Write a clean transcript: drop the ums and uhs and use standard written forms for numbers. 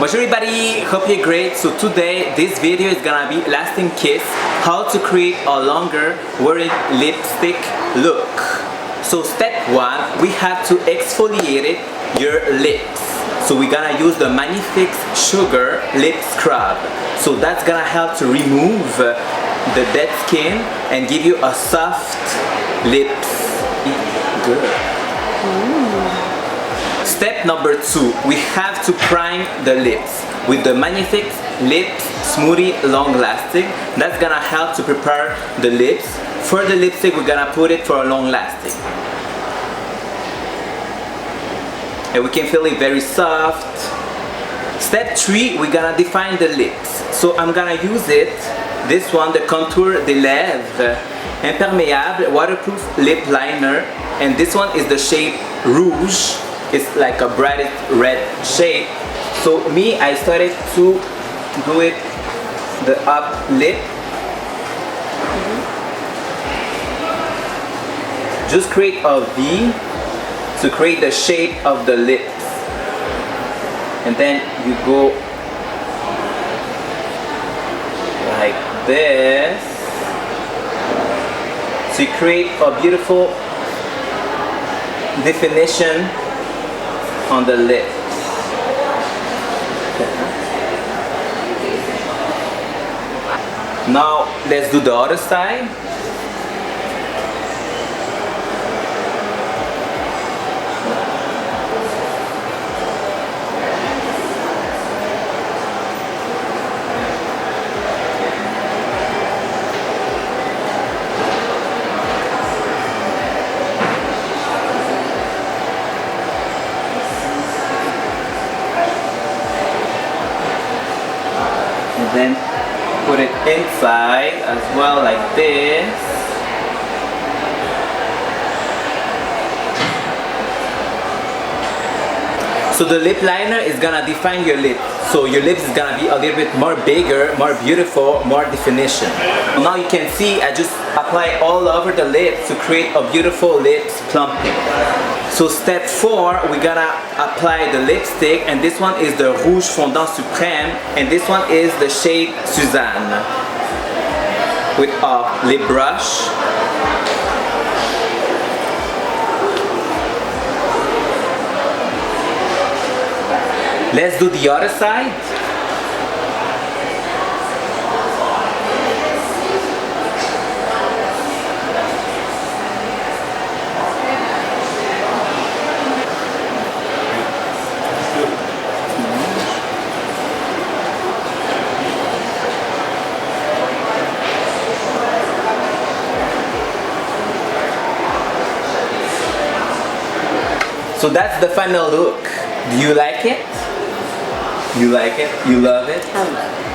Bonjour everybody, hope you're great. So today this video is gonna be lasting kiss, how to create a longer wearing lipstick look. So step 1, we have to exfoliate your lips. So we're gonna use the MAGHIFIX Sugar Lip Scrub. So that's gonna help to remove the dead skin and give you a soft lips. Good. Step number 2, we have to prime the lips with the MAGHIFIX Lips Smoothie Long Lasting. That's gonna help to prepare the lips. For the lipstick, we're gonna put it for a long lasting. And we can feel it very soft. Step 3, we're gonna define the lips. So I'm gonna use it, this one, the Contour des Lèvres Imperméable Waterproof Lip Liner. And this one is the shape Rouge. It's like a bright red shape. So me, I started to do it the up lip. Just create a V to create the shape of the lips. And then you go like this. So you create a beautiful definition on the lips. Now let's do the other side. Then put it inside as well, like this. So the lip liner is gonna define your lips. So your lips is gonna be a little bit more bigger, more beautiful, more definition. Now you can see I just apply all over the lips to create a beautiful lips plumping. So step 4, we're gonna apply the lipstick, and this one is the Rouge Fondant Suprême, and this one is the shade SUZAN. With a lip brush. Let's do the other side. So that's the final look. Do you like it? You like it? You love it? I love it.